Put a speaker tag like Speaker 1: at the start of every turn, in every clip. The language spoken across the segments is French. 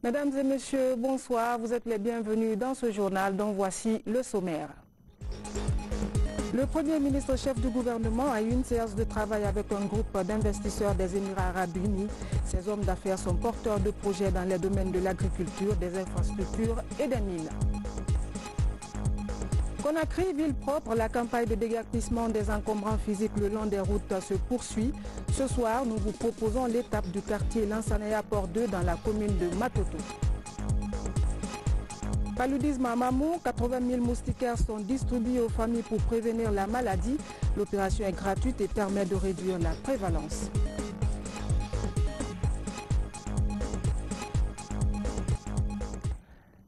Speaker 1: Mesdames et messieurs, bonsoir. Vous êtes les bienvenus dans ce journal dont voici le sommaire. Le Premier ministre chef du gouvernement a eu une séance de travail avec un groupe d'investisseurs des Émirats arabes unis. Ces hommes d'affaires sont porteurs de projets dans les domaines de l'agriculture, des infrastructures et des mines. Conakry, ville propre, la campagne de déguerpissement des encombrants physiques le long des routes se poursuit. Ce soir, nous vous proposons l'étape du quartier Lansanaya Port 2 dans la commune de Matoto. Paludisme à Mamou, 80 000 moustiquaires sont distribués aux familles pour prévenir la maladie. L'opération est gratuite et permet de réduire la prévalence.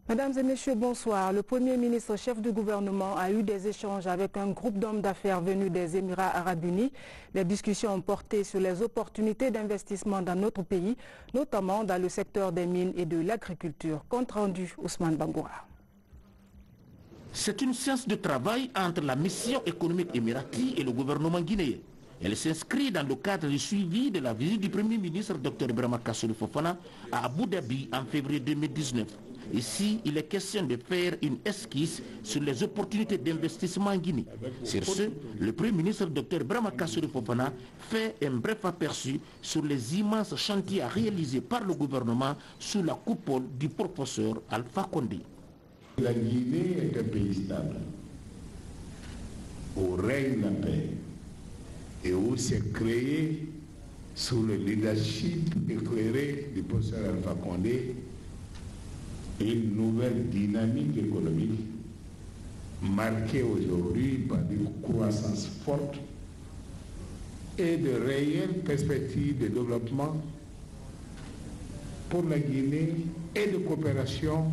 Speaker 1: Mesdames et messieurs, bonsoir. Le Premier ministre chef du gouvernement a eu des échanges avec un groupe d'hommes d'affaires venus des Émirats arabes unis. Les discussions ont porté sur les opportunités d'investissement dans notre pays, notamment dans le secteur des mines et de l'agriculture. Compte rendu, Ousmane Bangoura.
Speaker 2: C'est une séance de travail entre la mission économique émirati et le gouvernement guinéen. Elle s'inscrit dans le cadre du suivi de la visite du Premier ministre Dr Ibrahima Kassory Fofana à Abu Dhabi en février 2019. Ici, il est question de faire une esquisse sur les opportunités d'investissement en Guinée. Sur ce, le Premier ministre Dr Ibrahima Kassory Fofana fait un bref aperçu sur les immenses chantiers réalisés par le gouvernement sous la coupole du professeur Alpha Condé.
Speaker 3: La Guinée est un pays stable, où règne la paix et où s'est créé sous le leadership éclairé du professeur Alpha Condé une nouvelle dynamique économique marquée aujourd'hui par une croissance forte et de réelles perspectives de développement pour la Guinée et de coopération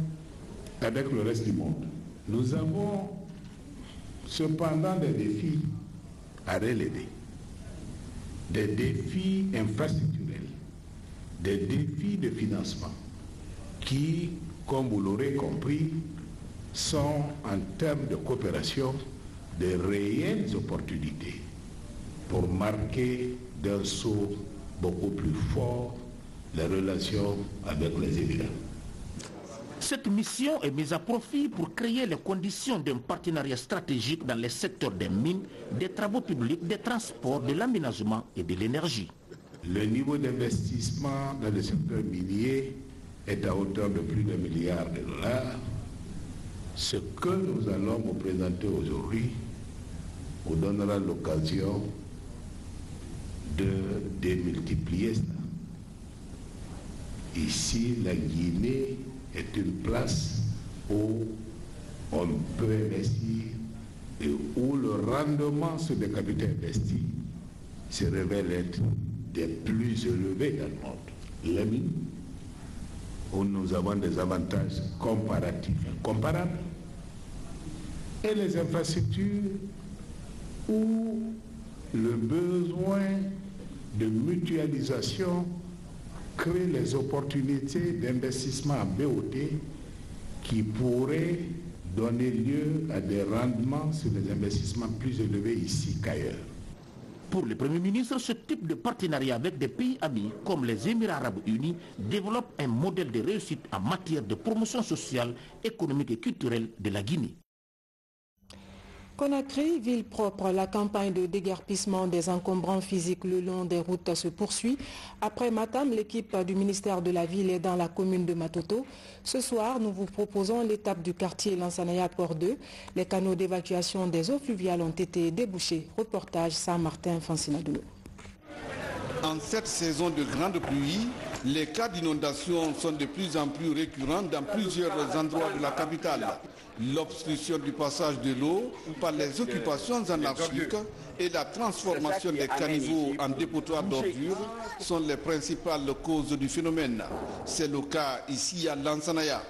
Speaker 3: avec le reste du monde. Nous avons cependant des défis à relever, des défis infrastructurels, des défis de financement qui, comme vous l'aurez compris, sont en termes de coopération de réelles opportunités pour marquer d'un saut beaucoup plus fort les relations avec les Émirats.
Speaker 2: Cette mission est mise à profit pour créer les conditions d'un partenariat stratégique dans les secteurs des mines, des travaux publics, des transports, de l'aménagement et de l'énergie.
Speaker 3: Le niveau d'investissement dans le secteur minier est à hauteur de plus d'$1 milliard. Ce que nous allons vous présenter aujourd'hui vous donnera l'occasion de démultiplier cela. Ici, la Guinée est une place où on peut investir et où le rendement sur les capitaux investis se révèle être des plus élevés dans le monde. Les mines, où nous avons des avantages comparatifs incomparables, et les infrastructures où le besoin de mutualisation crée les opportunités d'investissement en BOT qui pourraient donner lieu à des rendements sur les investissements plus élevés ici qu'ailleurs.
Speaker 2: Pour le Premier ministre, ce type de partenariat avec des pays amis comme les Émirats arabes unis développe un modèle de réussite en matière de promotion sociale, économique et culturelle de la Guinée.
Speaker 1: Conakry, ville propre, la campagne de déguerpissement des encombrants physiques le long des routes se poursuit. Après Matam, l'équipe du ministère de la Ville est dans la commune de Matoto. Ce soir, nous vous proposons l'étape du quartier Lansanaya Port 2. Les canaux d'évacuation des eaux fluviales ont été débouchés. Reportage Saint-Martin, Fancinadoulo.
Speaker 4: En cette saison de grande pluie, les cas d'inondation sont de plus en plus récurrents dans plusieurs endroits de la capitale. L'obstruction du passage de l'eau par les occupations anarchiques et la transformation des caniveaux en dépotoirs d'ordures sont les principales causes du phénomène. C'est le cas ici à Lansanaya.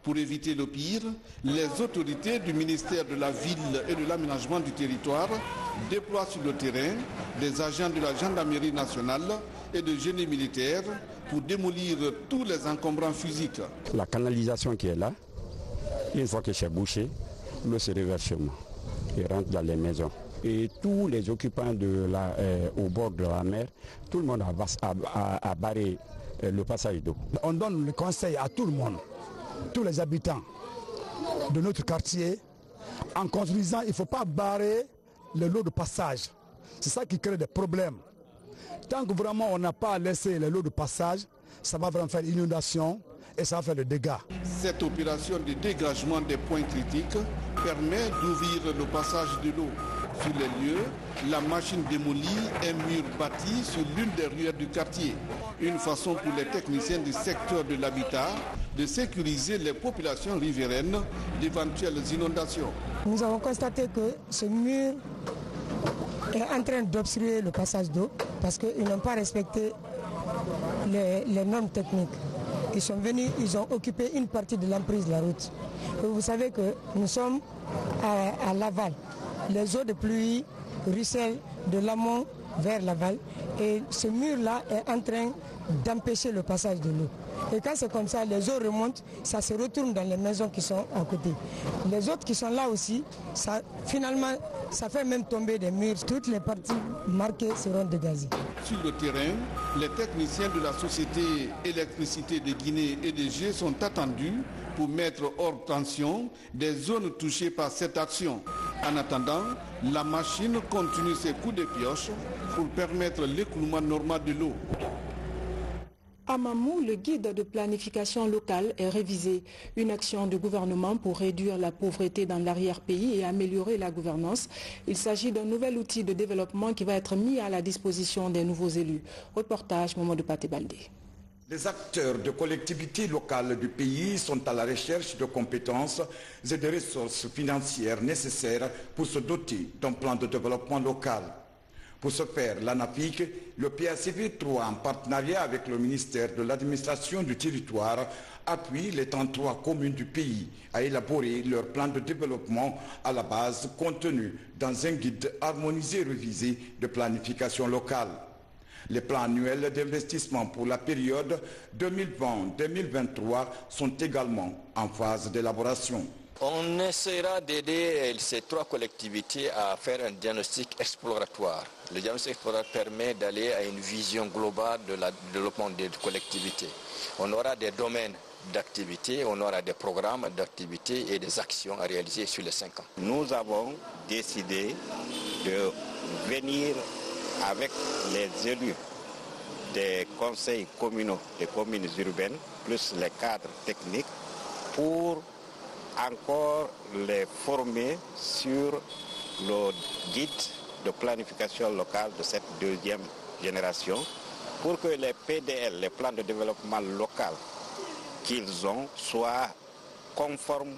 Speaker 4: Pour éviter le pire, les autorités du ministère de la Ville et de l'Aménagement du Territoire déploient sur le terrain des agents de la gendarmerie nationale et de génie militaire pour démolir tous les encombrants physiques.
Speaker 5: La canalisation qui est là, une fois que c'est bouché, l'eau se réverse sur moi et rentre dans les maisons. Et tous les occupants au bord de la mer, tout le monde a barré le passage d'eau.
Speaker 6: On donne le conseil à tout le monde, tous les habitants de notre quartier. En construisant, il ne faut pas barrer le lot de passage. C'est ça qui crée des problèmes. Tant que vraiment on n'a pas laissé le lot de passage, ça va vraiment faire inondation et ça va faire des dégâts.
Speaker 4: Cette opération de dégagement des points critiques permet d'ouvrir le passage de l'eau. Sur les lieux, la machine démolit un mur bâti sur l'une des ruelles du quartier. Une façon pour les techniciens du secteur de l'habitat de sécuriser les populations riveraines d'éventuelles inondations.
Speaker 7: Nous avons constaté que ce mur est en train d'obstruer le passage d'eau parce qu'ils n'ont pas respecté les normes techniques. Ils sont venus, ils ont occupé une partie de l'emprise de la route. Et vous savez que nous sommes à l'aval. Les eaux de pluie ruissellent de l'amont vers l'aval et ce mur-là est en train d'empêcher le passage de l'eau. Et quand c'est comme ça, les eaux remontent, ça se retourne dans les maisons qui sont à côté. Les autres qui sont là aussi, finalement, ça fait même tomber des murs. Toutes les parties marquées seront dégazées.
Speaker 4: Sur le terrain, les techniciens de la société Électricité de Guinée EDG sont attendus pour mettre hors tension des zones touchées par cette action. En attendant, la machine continue ses coups de pioche pour permettre l'écoulement normal de l'eau.
Speaker 1: À Mamou, le guide de planification locale est révisé. Une action du gouvernement pour réduire la pauvreté dans l'arrière-pays et améliorer la gouvernance. Il s'agit d'un nouvel outil de développement qui va être mis à la disposition des nouveaux élus. Reportage Mamadou Paté Baldé.
Speaker 8: Les acteurs de collectivités locales du pays sont à la recherche de compétences et de ressources financières nécessaires pour se doter d'un plan de développement local. Pour ce faire, l'ANAPIC, le PACV3 en partenariat avec le ministère de l'administration du territoire, appuie les 33 communes du pays à élaborer leur plan de développement à la base contenu dans un guide harmonisé révisé de planification locale. Les plans annuels d'investissement pour la période 2020-2023 sont également en phase d'élaboration.
Speaker 9: On essaiera d'aider ces 3 collectivités à faire un diagnostic exploratoire. Le diagnostic exploratoire permet d'aller à une vision globale de la développement des collectivités. On aura des domaines d'activité, on aura des programmes d'activité et des actions à réaliser sur les 5 ans.
Speaker 10: Nous avons décidé de venir avec les élus des conseils communaux des communes urbaines, plus les cadres techniques, pour encore les former sur le guide de planification locale de cette 2e génération pour que les PDL, les plans de développement local qu'ils ont, soient conformes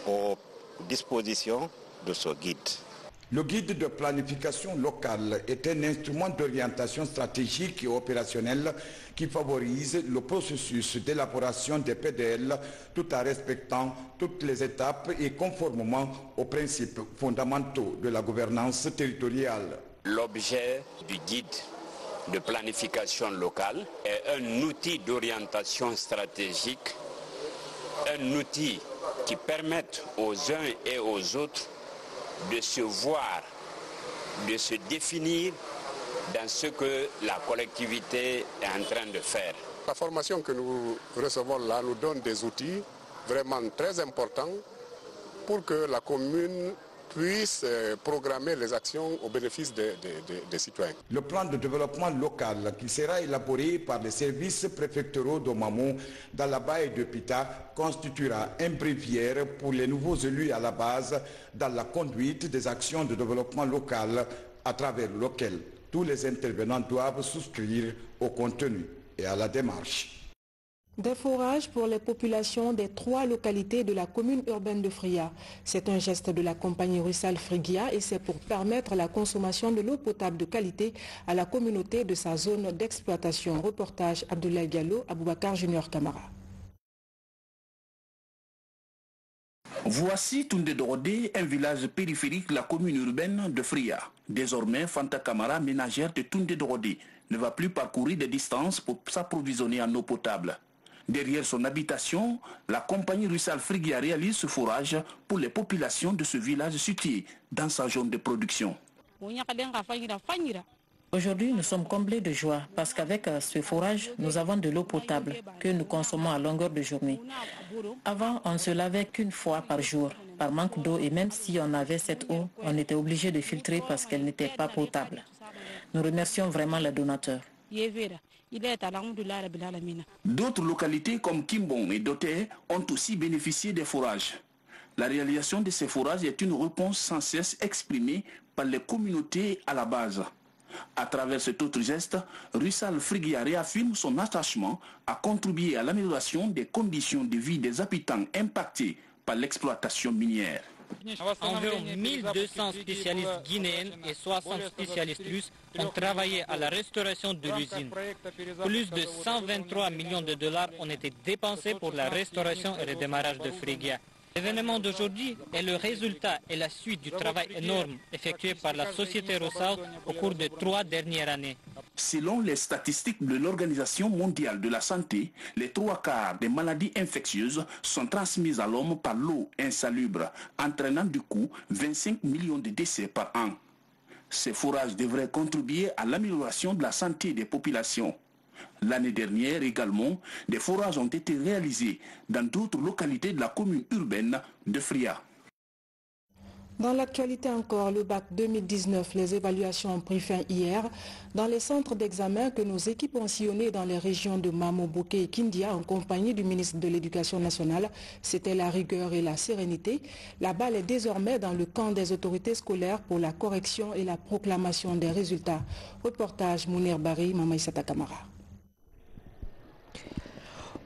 Speaker 10: aux dispositions de ce guide.
Speaker 8: Le guide de planification locale est un instrument d'orientation stratégique et opérationnel qui favorise le processus d'élaboration des PDL tout en respectant toutes les étapes et conformément aux principes fondamentaux de la gouvernance territoriale.
Speaker 11: L'objet du guide de planification locale est un outil d'orientation stratégique, un outil qui permette aux uns et aux autres de se voir, de se définir dans ce que la collectivité est en train de faire.
Speaker 12: La formation que nous recevons là nous donne des outils vraiment très importants pour que la commune puisse programmer les actions au bénéfice des citoyens.
Speaker 8: Le plan de développement local qui sera élaboré par les services préfectoraux de Mamou dans la baie de Pita constituera un bréviaire pour les nouveaux élus à la base dans la conduite des actions de développement local à travers lequel tous les intervenants doivent souscrire au contenu et à la démarche.
Speaker 1: Des forages pour les populations des 3 localités de la commune urbaine de Fria. C'est un geste de la compagnie Russal Frigia et c'est pour permettre la consommation de l'eau potable de qualité à la communauté de sa zone d'exploitation. Reportage Abdoulaye Diallo, Aboubakar Junior Camara.
Speaker 2: Voici Toundé Dorodé, un village périphérique de la commune urbaine de Fria. Désormais, Fanta Camara, ménagère de Toundé Dorodé, ne va plus parcourir des distances pour s'approvisionner en eau potable. Derrière son habitation, la compagnie Russal Frigia réalise ce forage pour les populations de ce village situé dans sa zone de production.
Speaker 13: Aujourd'hui, nous sommes comblés de joie parce qu'avec ce forage, nous avons de l'eau potable que nous consommons à longueur de journée. Avant, on ne se lavait qu'une fois par jour, par manque d'eau, et même si on avait cette eau, on était obligé de filtrer parce qu'elle n'était pas potable. Nous remercions vraiment les donateurs.
Speaker 2: D'autres localités comme Kimbon et Doté ont aussi bénéficié des forages. La réalisation de ces forages est une réponse sans cesse exprimée par les communautés à la base. À travers cet autre geste, Russal Frigia réaffirme son attachement à contribuer à l'amélioration des conditions de vie des habitants impactés par l'exploitation minière.
Speaker 14: Environ 1200 spécialistes guinéens et 60 spécialistes russes ont travaillé à la restauration de l'usine. Plus de 123 millions de dollars ont été dépensés pour la restauration et le démarrage de Frigia. L'événement d'aujourd'hui est le résultat et la suite du travail énorme effectué par la société Russal au cours des 3 dernières années.
Speaker 2: Selon les statistiques de l'Organisation mondiale de la santé, les 3/4 des maladies infectieuses sont transmises à l'homme par l'eau insalubre, entraînant du coup 25 millions de décès par an. Ces forages devraient contribuer à l'amélioration de la santé des populations. L'année dernière également, des forages ont été réalisés dans d'autres localités de la commune urbaine de Fria.
Speaker 1: Dans l'actualité encore, le bac 2019, les évaluations ont pris fin hier dans les centres d'examen que nos équipes ont sillonnés dans les régions de Mamobouké et Kindia en compagnie du ministre de l'Éducation nationale. C'était la rigueur et la sérénité. La balle est désormais dans le camp des autorités scolaires pour la correction et la proclamation des résultats. Reportage Mounir Bari, Mamaïsata Kamara.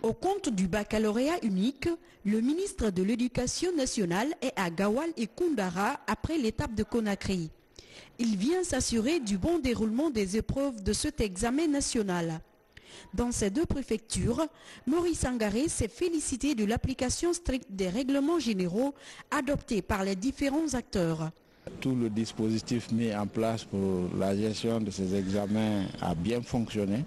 Speaker 15: Au compte du baccalauréat unique, le ministre de l'Éducation nationale est à Gawal et Koundara après l'étape de Conakry. Il vient s'assurer du bon déroulement des épreuves de cet examen national. Dans ces 2 préfectures, Maurice Sangaré s'est félicité de l'application stricte des règlements généraux adoptés par les différents acteurs.
Speaker 16: Tout le dispositif mis en place pour la gestion de ces examens a bien fonctionné.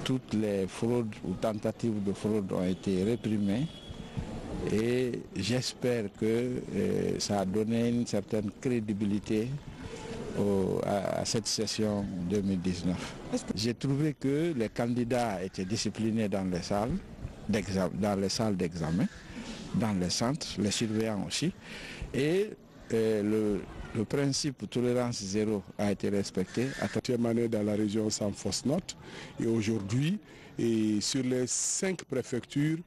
Speaker 16: Toutes les fraudes ou tentatives de fraude ont été réprimées et j'espère que ça a donné une certaine crédibilité à cette session 2019. J'ai trouvé que les candidats étaient disciplinés dans les salles d'examen, dans les centres, les surveillants aussi, et le principe de tolérance zéro a été respecté.
Speaker 17: Actuellement dans la région sans fausse note et aujourd'hui, sur les 5 préfectures,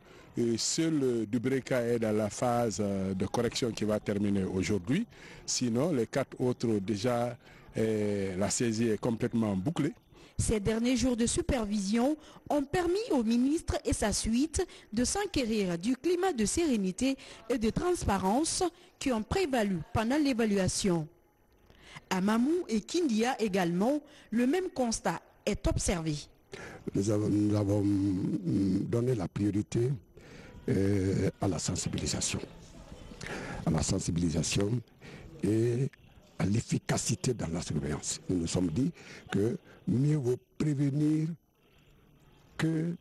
Speaker 17: seul Dubreka est dans la phase de correction qui va terminer aujourd'hui. Sinon, les 4 autres déjà, la saisie est complètement bouclée.
Speaker 15: Ces derniers jours de supervision ont permis au ministre et sa suite de s'enquérir du climat de sérénité et de transparence qui ont prévalu pendant l'évaluation. À Mamou et Kindia également, le même constat est observé.
Speaker 6: Nous avons donné la priorité à la sensibilisation. À la sensibilisation et à l'efficacité dans la surveillance. Nous nous sommes dit que mieux vaut prévenir que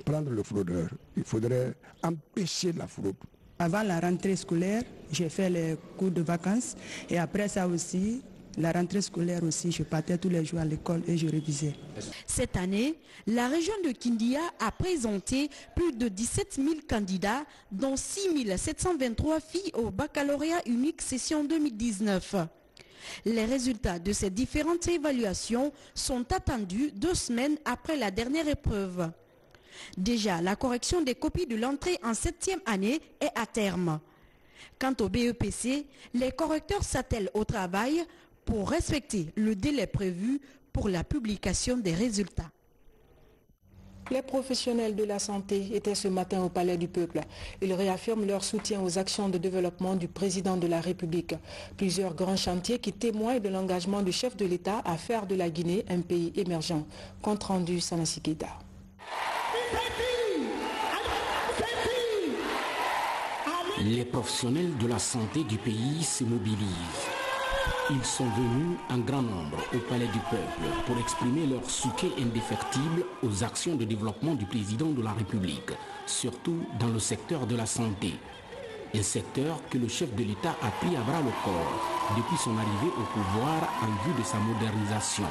Speaker 6: prendre le fraudeur. Il faudrait empêcher la fraude.
Speaker 18: Avant la rentrée scolaire, j'ai fait les cours de vacances et après ça aussi, la rentrée scolaire aussi, je partais tous les jours à l'école et je révisais.
Speaker 15: Cette année, la région de Kindia a présenté plus de 17 000 candidats, dont 6 723 filles au baccalauréat unique session 2019. Les résultats de ces différentes évaluations sont attendus 2 semaines après la dernière épreuve. Déjà, la correction des copies de l'entrée en 7e année est à terme. Quant au BEPC, les correcteurs s'attellent au travail pour respecter le délai prévu pour la publication des résultats.
Speaker 1: Les professionnels de la santé étaient ce matin au Palais du Peuple. Ils réaffirment leur soutien aux actions de développement du président de la République. Plusieurs grands chantiers qui témoignent de l'engagement du chef de l'État à faire de la Guinée un pays émergent. Compte rendu Sanassi Keita.
Speaker 19: Les professionnels de la santé du pays se mobilisent. Ils sont venus en grand nombre au Palais du Peuple pour exprimer leur soutien indéfectible aux actions de développement du président de la République, surtout dans le secteur de la santé. Un secteur que le chef de l'État a pris à bras le corps depuis son arrivée au pouvoir en vue de sa modernisation.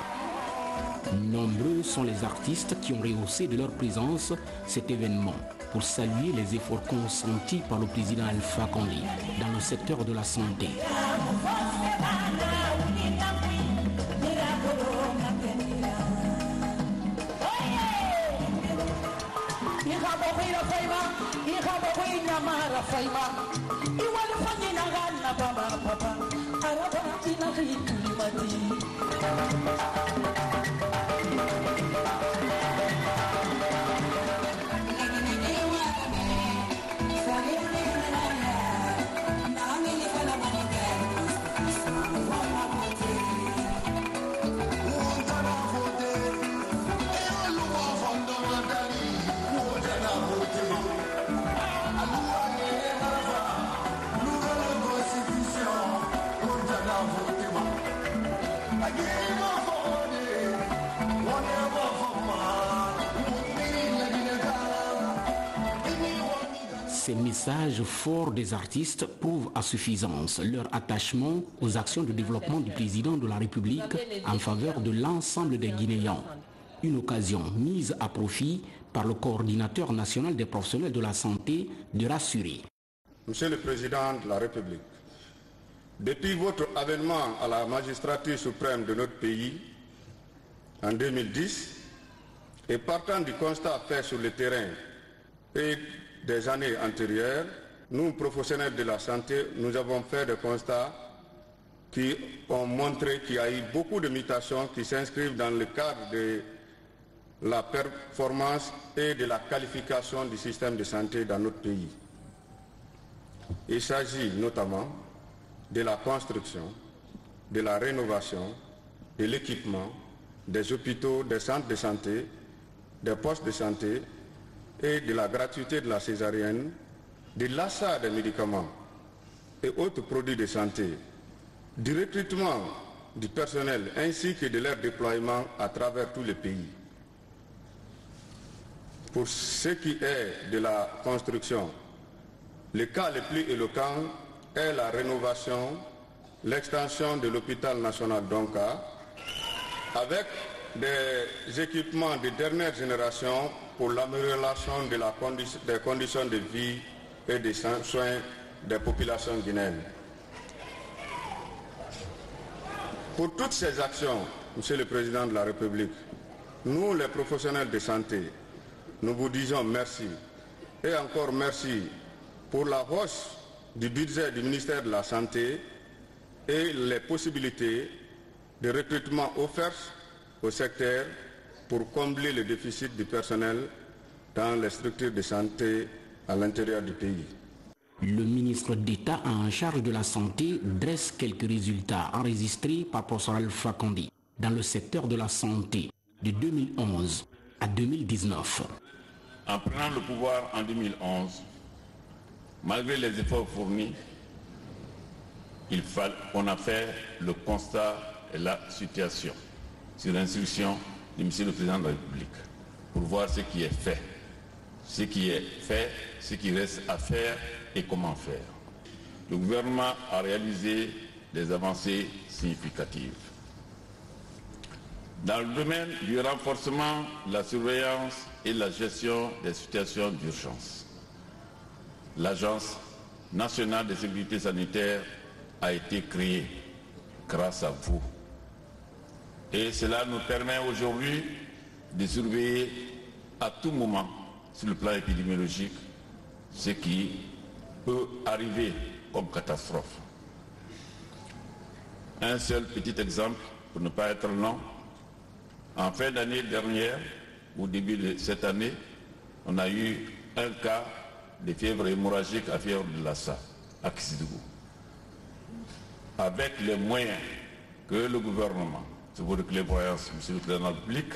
Speaker 19: Nombreux sont les artistes qui ont rehaussé de leur présence cet événement pour saluer les efforts consentis par le président Alpha Condé dans le secteur de la santé. Ces messages forts des artistes prouvent à suffisance leur attachement aux actions de développement du président de la République en faveur de l'ensemble des Guinéens. Une occasion mise à profit par le coordinateur national des professionnels de la santé de rassurer.
Speaker 12: Monsieur le Président de la République, depuis votre avènement à la magistrature suprême de notre pays en 2010 et partant du constat fait sur le terrain et des années antérieures, nous, professionnels de la santé, nous avons fait des constats qui ont montré qu'il y a eu beaucoup de mutations qui s'inscrivent dans le cadre de la performance et de la qualification du système de santé dans notre pays. Il s'agit notamment de la construction, de la rénovation, de l'équipement, des hôpitaux, des centres de santé, des postes de santé, et de la gratuité de la césarienne, de l'achat des médicaments et autres produits de santé, du recrutement du personnel ainsi que de leur déploiement à travers tout le pays. Pour ce qui est de la construction, le cas le plus éloquent est la rénovation, l'extension de l'hôpital national d'Onka avec des équipements de dernière génération pour l'amélioration des conditions de vie et des soins des populations guinéennes. Pour toutes ces actions, Monsieur le Président de la République, nous les professionnels de santé, nous vous disons merci et encore merci pour la hausse du budget du ministère de la Santé et les possibilités de recrutement offertes au secteur pour combler le déficit du personnel dans les structures de santé à l'intérieur du pays.
Speaker 19: Le ministre d'État en charge de la santé dresse quelques résultats enregistrés par Professeur Alpha Condé dans le secteur de la santé de 2011 à 2019.
Speaker 20: En prenant le pouvoir en 2011, malgré les efforts fournis, on a fait le constat et la situation sur l'instruction de M. le Président de la République pour voir ce qui est fait, ce qui reste à faire et comment faire. Le gouvernement a réalisé des avancées significatives. Dans le domaine du renforcement, la surveillance et la gestion des situations d'urgence, l'Agence nationale de sécurité sanitaire a été créée grâce à vous. Et cela nous permet aujourd'hui de surveiller à tout moment, sur le plan épidémiologique, ce qui peut arriver comme catastrophe. Un seul petit exemple, pour ne pas être long. En fin d'année dernière, au début de cette année, on a eu un cas de fièvre hémorragique à fièvre de Lassa, à Kissidougou. Avec les moyens que le gouvernement, c'est votre clairvoyance, Monsieur le Président de la République,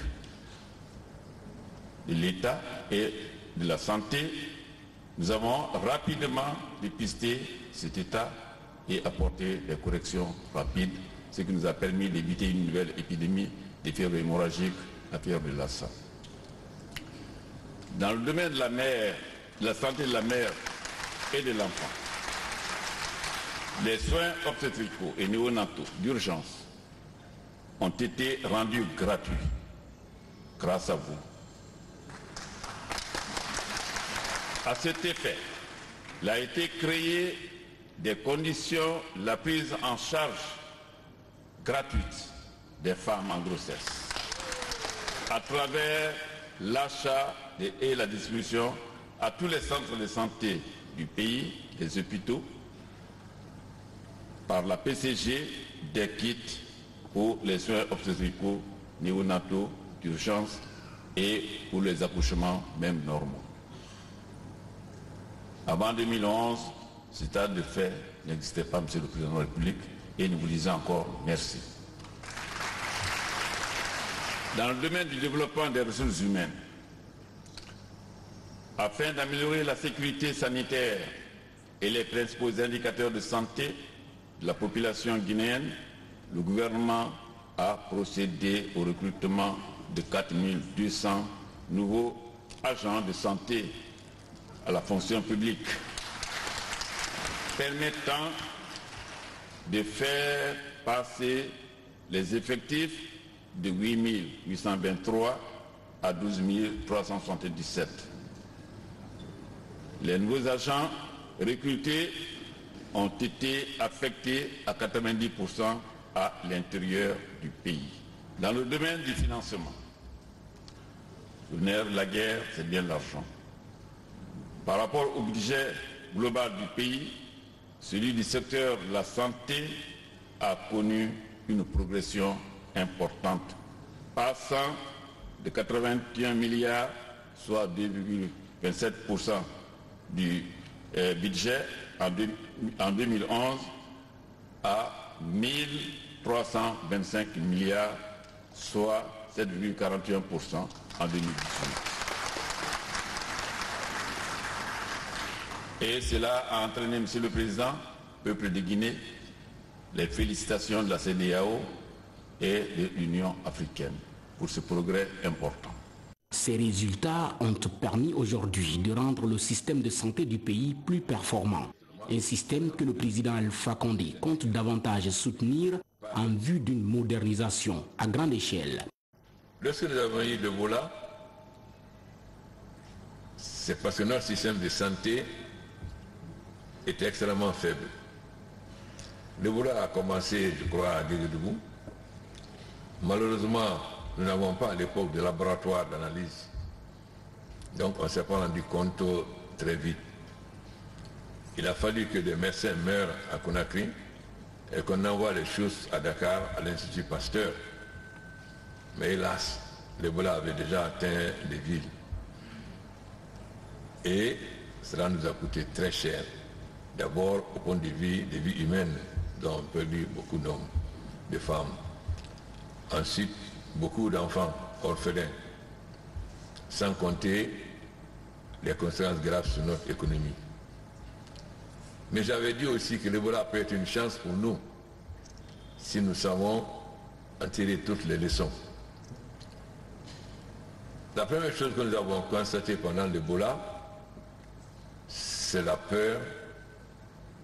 Speaker 20: de l'État et de la santé, nous avons rapidement dépisté cet état et apporté des corrections rapides, ce qui nous a permis d'éviter une nouvelle épidémie de fièvre hémorragique à fièvre de Lassa. Dans le domaine de la mère, de la santé de la mère et de l'enfant, Les soins obstétricaux et néonataux d'urgence ont été rendus gratuits grâce à vous. À cet effet, il a été créé des conditions de la prise en charge gratuite des femmes en grossesse à travers l'achat et la distribution à tous les centres de santé du pays, des hôpitaux, par la PCG, des kits pour les soins obstétricaux, néonataux, d'urgence et pour les accouchements même normaux. Avant 2011, ce état de fait n'existait pas, Monsieur le Président de la République, et nous vous disons encore merci. Dans le domaine du développement des ressources humaines, afin d'améliorer la sécurité sanitaire et les principaux indicateurs de santé de la population guinéenne, le gouvernement a procédé au recrutement de 4200 nouveaux agents de santé à la fonction publique, permettant de faire passer les effectifs de 8823 à 12 377. Les nouveaux agents recrutés ont été affectés à 90% à l'intérieur du pays. Dans le domaine du financement, le nerf de la guerre, c'est bien l'argent. Par rapport au budget global du pays, celui du secteur de la santé a connu une progression importante, passant de 81 milliards, soit 2,27% du budget en 2011, à 1325 milliards, soit 7,41% en 2018. Et cela a entraîné, Monsieur le Président, peuple de Guinée, les félicitations de la CEDEAO et de l'Union africaine pour ce progrès important.
Speaker 19: Ces résultats ont permis aujourd'hui de rendre le système de santé du pays plus performant. Un système que le président Alpha Condé compte davantage soutenir en vue d'une modernisation à grande échelle.
Speaker 21: Lorsque nous avons eu l'Ebola, c'est parce que notre système de santé était extrêmement faible. L'Ebola a commencé, je crois, à Guéguédougou. Malheureusement, nous n'avons pas à l'époque de laboratoire d'analyse. Donc on ne s'est pas rendu compte très vite. Il a fallu que des médecins meurent à Conakry et qu'on envoie les choses à Dakar, à l'Institut Pasteur. Mais hélas, l'Ebola avait déjà atteint les villes. Et cela nous a coûté très cher. D'abord au point de vue des vies humaines, dont on a perdu beaucoup d'hommes, de femmes. Ensuite, beaucoup d'enfants orphelins, sans compter les conséquences graves sur notre économie. Mais j'avais dit aussi que l'Ebola peut être une chance pour nous, si nous savons en tirer toutes les leçons. La première chose que nous avons constatée pendant l'Ebola, c'est la peur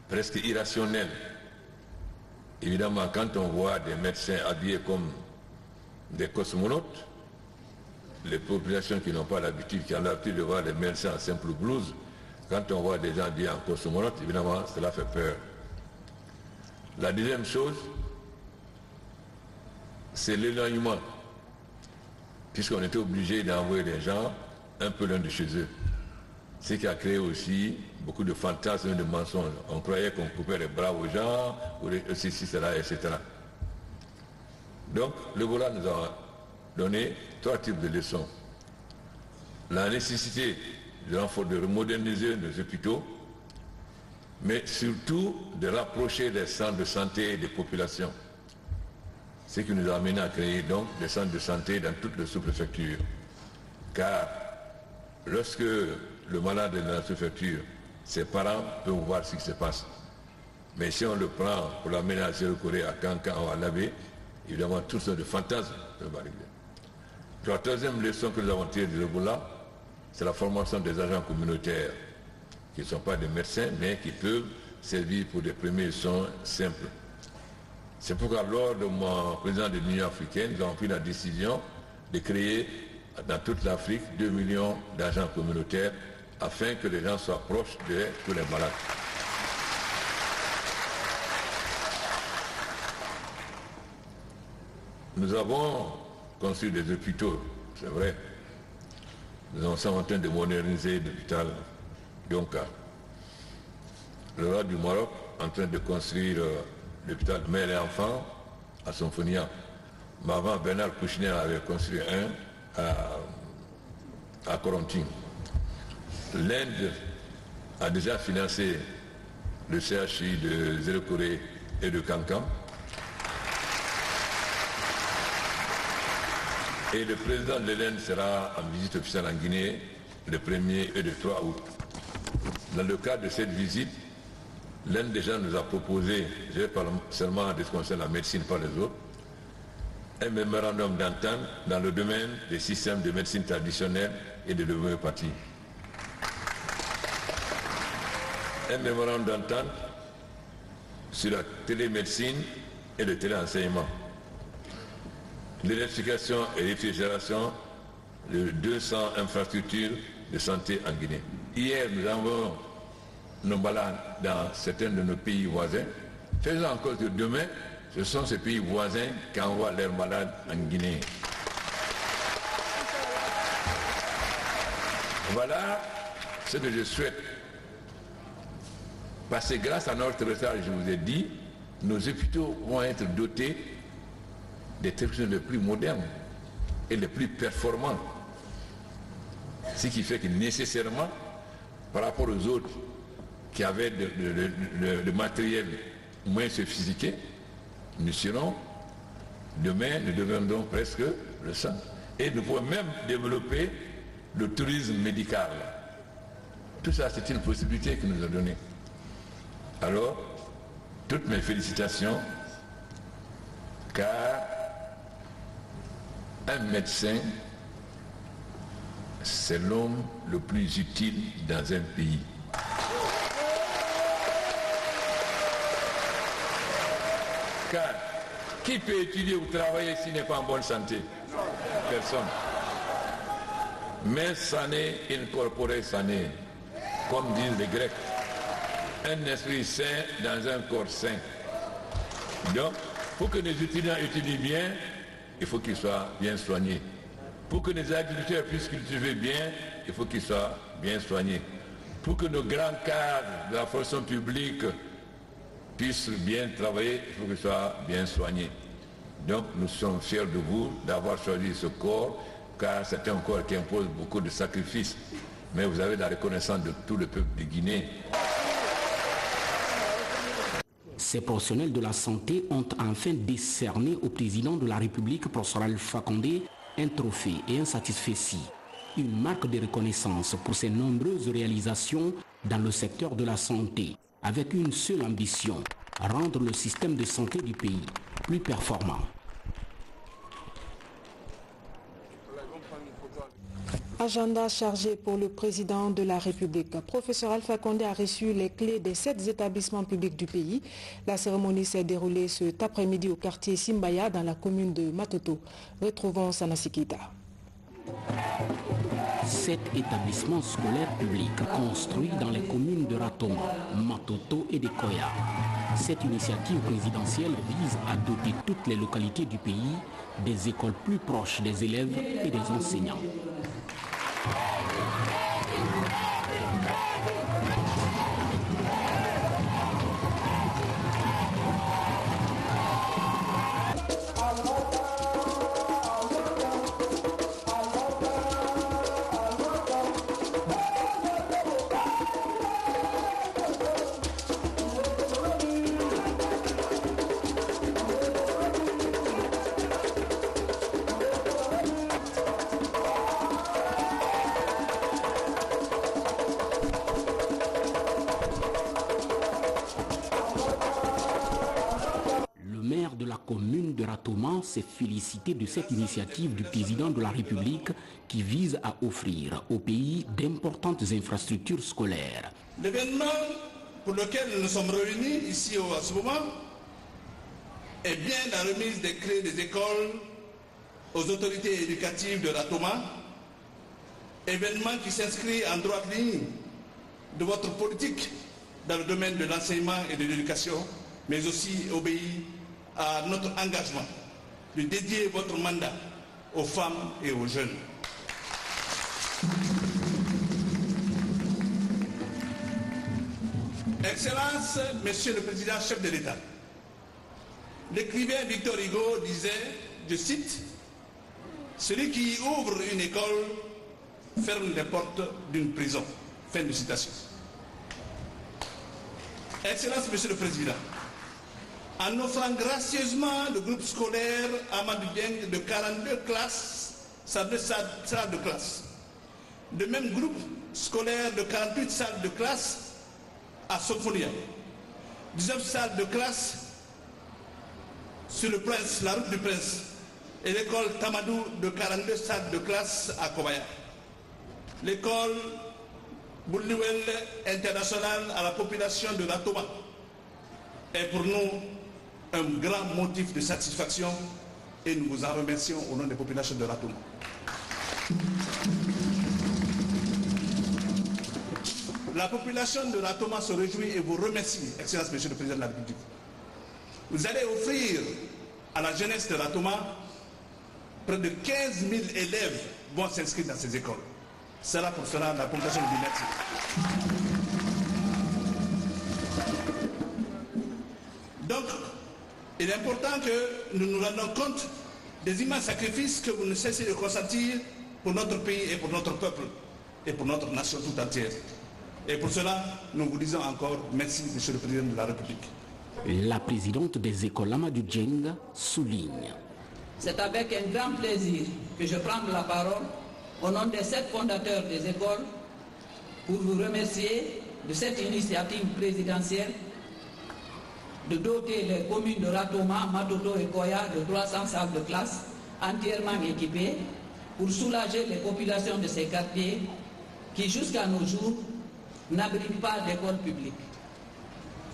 Speaker 21: presque irrationnelle. Évidemment, quand on voit des médecins habillés comme des cosmonautes, les populations qui n'ont pas l'habitude, qui ont l'habitude de voir des médecins en simple blouse, quand on voit des gens habillés en cosmonautes, évidemment, cela fait peur. La deuxième chose, c'est l'éloignement, puisqu'on était obligé d'envoyer des gens un peu loin de chez eux. Ce qui a créé aussi beaucoup de fantasmes et de mensonges. On croyait qu'on coupait les bras aux gens, ou ceci, cela, etc. Donc, l'Ebola nous a donné trois types de leçons. La nécessité de moderniser nos hôpitaux, mais surtout de rapprocher des centres de santé et des populations. Ce qui nous a amené à créer donc des centres de santé dans toutes les sous-préfectures. Car lorsque le malade est dans la sous-préfecture, ses parents peuvent voir ce qui se passe. Mais si on le prend pour l'amener à Zéro-Corée, à Cancan ou à Labé, évidemment, tout ce de fantasmes peuvent arriver. La troisième leçon que nous avons tirée de l'Ebola, c'est la formation des agents communautaires, qui ne sont pas des médecins, mais qui peuvent servir pour des premiers soins simples. C'est pourquoi lors de mon président de l'Union africaine, nous avons pris la décision de créer dans toute l'Afrique 2 millions d'agents communautaires afin que les gens soient proches de tous les malades. Nous avons construit des hôpitaux, c'est vrai. Nous sommes en train de moderniser l'hôpital Yonka. Le roi du Maroc en train de construire l'hôpital Mère et Enfants à Sonfonia. Mais avant, Bernard Kouchner avait construit un à Corentin. L'Inde a déjà financé le CHI de Zéro-Corée et de Cancun. Et le président de l'Inde sera en visite officielle en Guinée le 1er et le 3 août. Dans le cadre de cette visite, l'Inde déjà nous a proposé, je vais parler seulement de ce qui concerne la médecine, pas les autres, un mémorandum d'entente dans le domaine des systèmes de médecine traditionnelle et de l'homéopathie. Un mémorandum d'entente sur la télémédecine et le téléenseignement. L'électrification et réfrigération de 200 infrastructures de santé en Guinée. Hier, nous avons nos malades dans certains de nos pays voisins. Faisons encore que demain, ce sont ces pays voisins qui envoient leurs malades en Guinée. Voilà ce que je souhaite. Parce que grâce à notre retard, je vous ai dit, nos hôpitaux vont être dotés des technologies les plus modernes et les plus performantes. Ce qui fait que nécessairement, par rapport aux autres qui avaient le matériel moins sophistiqué, nous serons, demain, nous deviendrons presque le sang. Et nous pouvons même développer le tourisme médical. Tout ça, c'est une possibilité que nous a donnée. Alors, toutes mes félicitations, car un médecin, c'est l'homme le plus utile dans un pays. Car qui peut étudier ou travailler s'il n'est pas en bonne santé? Personne. Mais sané, in corpore sané, comme disent les Grecs. Un esprit sain dans un corps sain. Donc, pour que nos étudiants étudient bien, il faut qu'ils soient bien soignés. Pour que nos agriculteurs puissent cultiver bien, il faut qu'ils soient bien soignés. Pour que nos grands cadres de la fonction publique puissent bien travailler, il faut qu'ils soient bien soignés. Donc nous sommes fiers de vous d'avoir choisi ce corps, car c'est un corps qui impose beaucoup de sacrifices. Mais vous avez la reconnaissance de tout le peuple de Guinée.
Speaker 19: Ces professionnels de la santé ont enfin décerné au président de la République, professeur Alpha Condé, un trophée et un satisfecit, une marque de reconnaissance pour ses nombreuses réalisations dans le secteur de la santé, avec une seule ambition, rendre le système de santé du pays plus performant.
Speaker 1: Agenda chargé pour le président de la République. Professeur Alpha Condé a reçu les clés des 7 établissements publics du pays. La cérémonie s'est déroulée cet après-midi au quartier Simbaya dans la commune de Matoto. Retrouvons Sanassi Keita.
Speaker 19: 7 établissements scolaires publics construits dans les communes de Ratoma, Matoto et de Koya. Cette initiative présidentielle vise à doter toutes les localités du pays des écoles plus proches des élèves et des enseignants. S'est félicité de cette initiative du président de la République qui vise à offrir au pays d'importantes infrastructures scolaires.
Speaker 3: L'événement
Speaker 4: pour lequel nous sommes réunis ici à ce moment est bien la remise des clés des écoles aux autorités éducatives de l'Atoma, événement qui s'inscrit en droite ligne de votre politique dans le domaine de l'enseignement et de l'éducation, mais aussi obéit à notre engagement de dédier votre mandat aux femmes et aux jeunes. Excellence, Monsieur le Président, chef de l'État, l'écrivain Victor Hugo disait, je cite, « Celui qui ouvre une école ferme les portes d'une prison. » Fin de citation. Excellence, Monsieur le Président, en offrant gracieusement le groupe scolaire Amadou Dieng de 42 classes, salles de classe, le même groupe scolaire de 48 salles de classe à Sophonia, 19 salles de classe sur le Prince, la route du Prince, et l'école Tamadou de 42 salles de classe à Kobaya. L'école Boulouel internationale à la population de la Toma est pour nous un grand motif de satisfaction et nous vous en remercions au nom des populations de la Toma. La population de la Toma se réjouit et vous remercie, Excellence Monsieur le Président de la République. Vous allez offrir à la jeunesse de la Toma près de 15 000 élèves vont s'inscrire dans ces écoles. Cela pour cela, la population vous dit merci. Donc, il est important que nous nous rendons compte des immenses sacrifices que vous ne cessez de consentir pour notre pays et pour notre peuple et pour notre nation tout entière. Et pour cela, nous vous disons encore merci, Monsieur le Président de la République.
Speaker 19: La présidente des écoles Amadou Dieng souligne.
Speaker 3: C'est avec un grand plaisir que je prends la parole au nom des 7 fondateurs des écoles pour vous remercier de cette initiative présidentielle de doter les communes de Ratoma, Matoto et Koya de 300 salles de classe entièrement équipées pour soulager les populations de ces quartiers qui jusqu'à nos jours n'abritent pas d'école publique.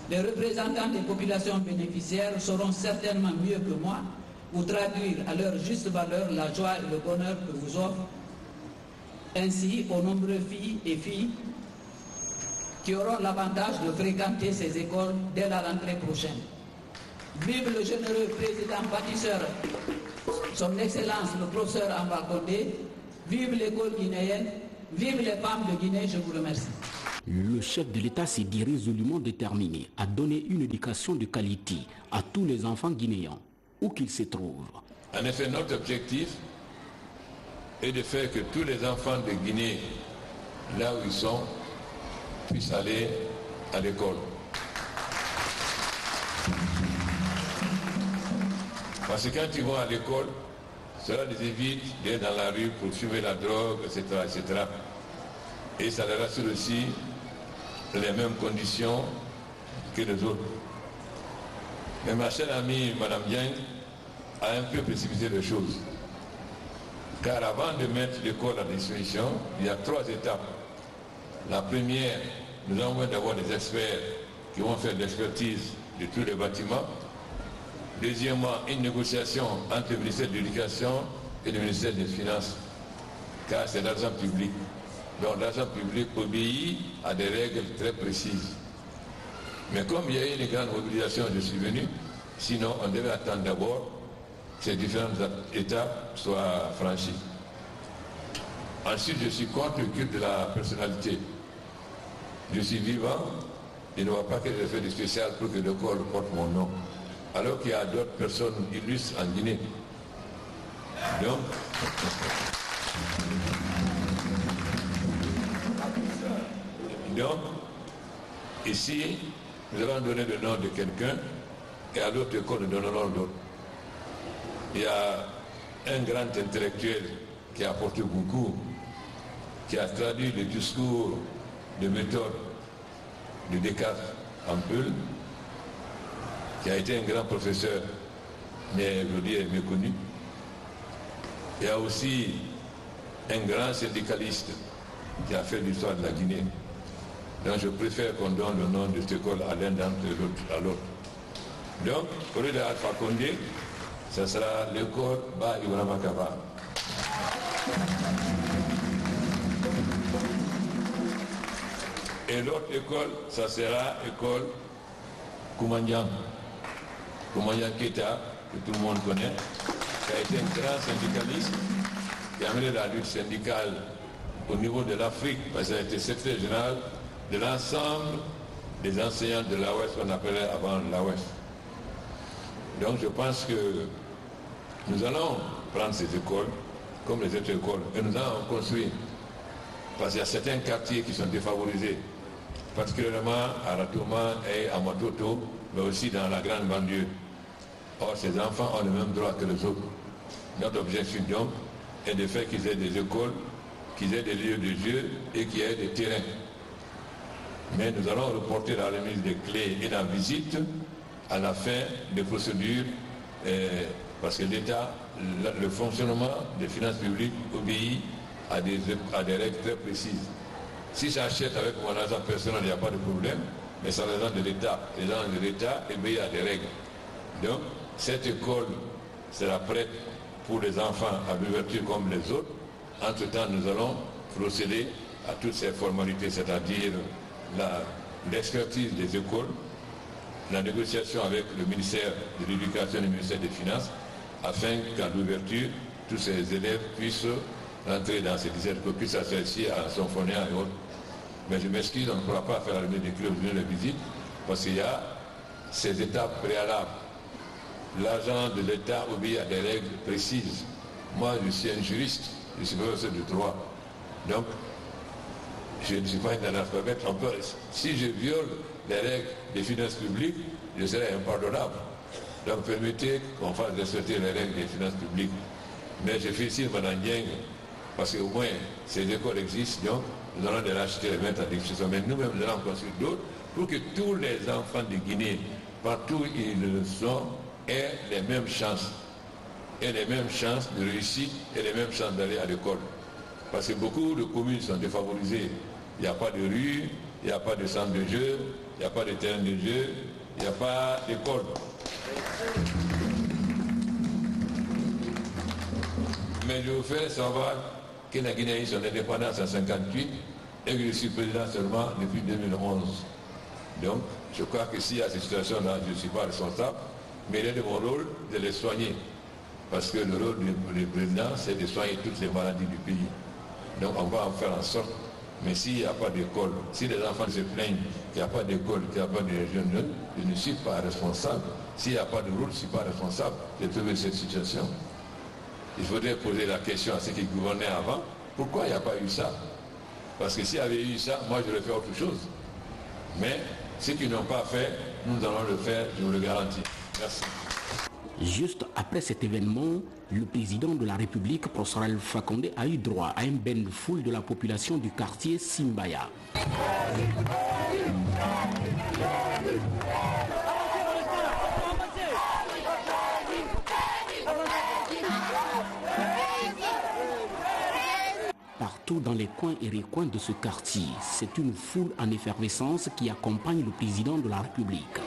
Speaker 3: Les représentants des populations bénéficiaires sauront certainement mieux que moi pour traduire à leur juste valeur la joie et le bonheur que vous offre ainsi aux nombreuses filles et filles qui auront l'avantage de fréquenter ces écoles dès la rentrée prochaine. Vive le généreux président bâtisseur, son Excellence le professeur Amba Condé, vive l'école guinéenne, vive les femmes de Guinée, je vous remercie.
Speaker 19: Le chef de l'État s'est dit résolument déterminé à donner une éducation de qualité à tous les enfants guinéens, où qu'ils se trouvent.
Speaker 21: En effet, notre objectif est de faire que tous les enfants de Guinée, là où ils sont, puissent aller à l'école. Parce que quand ils vont à l'école, cela les évite d'être dans la rue pour fumer la drogue, etc., etc. Et ça leur assure aussi les mêmes conditions que les autres. Mais ma chère amie, Madame Dieng, a un peu précipité les choses. Car avant de mettre l'école à disposition, il y a 3 étapes. La première, nous avons d'avoir des experts qui vont faire l'expertise de tous les bâtiments. Deuxièmement, une négociation entre le ministère de l'Éducation et le ministère des Finances, car c'est l'argent public. Donc l'argent public obéit à des règles très précises. Mais comme il y a eu une grande mobilisation, je suis venu, sinon on devait attendre d'abord que ces différentes étapes soient franchies. Ensuite, je suis contre le culte de la personnalité. Je suis vivant, je ne vois pas que je fais de spécial pour que l'école porte mon nom. Alors qu'il y a d'autres personnes illustres en Guinée. Donc, ici, nous allons donner le nom de quelqu'un et à l'autre école, nous donnerons l'autre. Il y a un grand intellectuel qui a apporté beaucoup, qui a traduit le discours de méthode de Descartes en Peul, qui a été un grand professeur, mais aujourd'hui est méconnu. Il y a aussi un grand syndicaliste qui a fait l'histoire de la Guinée, Donc je préfère qu'on donne le nom de cette école à l'un d'entre l'autre. Donc, au lieu d'Alpha Condé, ce sera l'école Ba Ibrahima Kaba. Et l'autre école, ça sera l'école Koumandian. Koumandian Keita, que tout le monde connaît, qui a été un grand syndicaliste, qui a mené la lutte syndicale au niveau de l'Afrique, parce qu'il a été secrétaire général de l'ensemble des enseignants de l'AOS, qu'on appelait avant l'AOS. Donc je pense que nous allons prendre ces écoles, comme les autres écoles, et nous allons construire. Parce qu'il y a certains quartiers qui sont défavorisés, particulièrement à Ratouma et à Matoto, mais aussi dans la grande banlieue. Or, ces enfants ont le même droit que les autres. Notre objectif donc est de faire qu'ils aient des écoles, qu'ils aient des lieux de jeu et qu'ils aient des terrains. Mais nous allons reporter la remise des clés et la visite à la fin des procédures, parce que l'État, le fonctionnement des finances publiques obéit à des règles très précises. Si j'achète avec mon argent personnel, il n'y a pas de problème, mais c'est l'argent de l'État. L'argent de l'État obéit à des règles. Donc, cette école sera prête pour les enfants à l'ouverture comme les autres. Entre-temps, nous allons procéder à toutes ces formalités, c'est-à-dire l'expertise des écoles, la négociation avec le ministère de l'Éducation et le ministère des Finances, afin qu'à l'ouverture, tous ces élèves puissent rentrer dans ces 17 copies, ça c'est ici à son fournisseur et autres. Mais je m'excuse, on ne pourra pas faire la remise des clés de la visite, parce qu'il y a ces étapes préalables. L'agent de l'État obéit à des règles précises. Moi, je suis un juriste, je suis professeur de droit. Donc, je ne suis pas un analphabète. Si je viole les règles des finances publiques, je serai impardonnable. Donc, permettez qu'on fasse respecter les règles des finances publiques. Mais je félicite Mme Dieng, parce qu'au moins, ces écoles existent, donc nous allons les racheter et les mettre à disposition. Mais nous-mêmes, nous allons construire d'autres pour que tous les enfants de Guinée, partout où ils sont, aient les mêmes chances. Et les mêmes chances de réussite et les mêmes chances d'aller à l'école. Parce que beaucoup de communes sont défavorisées. Il n'y a pas de rue, il n'y a pas de centre de jeu, il n'y a pas de terrain de jeu, il n'y a pas d'école. Mais je vous fais savoir que la Guinée a eu son indépendance en 1958 et que je suis président seulement depuis 2011. Donc, je crois que si à cette situation-là, je ne suis pas responsable, mais il est de mon rôle de les soigner. Parce que le rôle du président, c'est de soigner toutes les maladies du pays. Donc on va en faire en sorte. Mais s'il n'y a pas d'école, si les enfants se plaignent qu'il n'y a pas d'école, qu'il n'y a pas de jeunes, je ne suis pas responsable. S'il n'y a pas de route, je ne suis pas responsable de trouver cette situation. Il faudrait poser la question à ceux qui gouvernaient avant, pourquoi il n'y a pas eu ça? Parce que s'il y avait eu ça, moi j'aurais fait autre chose. Mais ceux qui n'ont pas fait, nous allons le faire, je vous le garantis. Merci.
Speaker 19: Juste après cet événement, le président de la République, Prosper Alpha Condé, a eu droit à un bain de foule de la population du quartier Simbaya. Partout dans les coins et recoins de ce quartier, c'est une foule en effervescence qui accompagne le président de la République.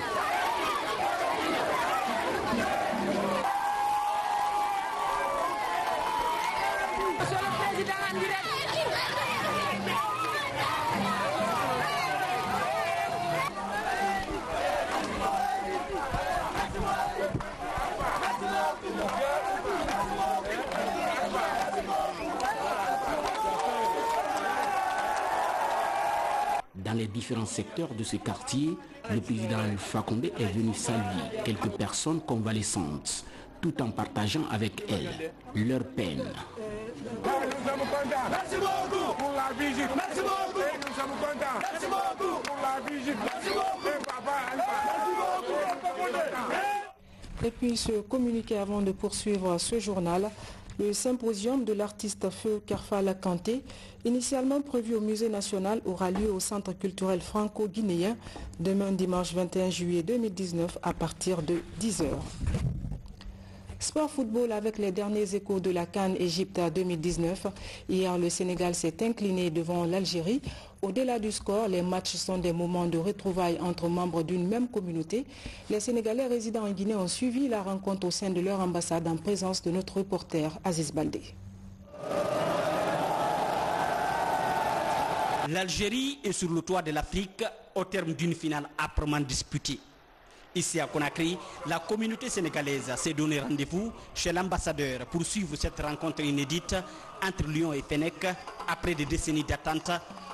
Speaker 19: Dans les différents secteurs de ce quartier, le président Alpha Condé est venu saluer quelques personnes convalescentes, tout en partageant avec elles leur peine.
Speaker 5: Nous sommes contents. Merci beaucoup pour la visite. Merci beaucoup. Et nous sommes contents. Merci beaucoup pour la visite. Merci beaucoup. Et papa Alpha. Merci beaucoup.
Speaker 1: Et puis ce communiqué avant de poursuivre ce journal. Le symposium de l'artiste feu Kerfala Kanté, initialement prévu au Musée national, aura lieu au Centre culturel franco-guinéen demain dimanche 21 juillet 2019 à partir de 10h. Sport football avec les derniers échos de la CAN Égypte 2019. Hier, le Sénégal s'est incliné devant l'Algérie. Au-delà du score, les matchs sont des moments de retrouvailles entre membres d'une même communauté. Les Sénégalais résidant en Guinée ont suivi la rencontre au sein de leur ambassade en présence de notre reporter Aziz Baldé.
Speaker 7: L'Algérie est sur le toit de l'Afrique au terme d'une finale âprement disputée. Ici à Conakry, la communauté sénégalaise s'est donné rendez-vous chez l'ambassadeur pour suivre cette rencontre inédite entre Lyon et Fennec après des décennies d'attente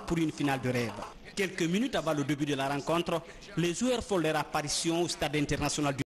Speaker 7: pour une finale de rêve. Quelques minutes avant le début de la rencontre, les joueurs font leur apparition au stade international du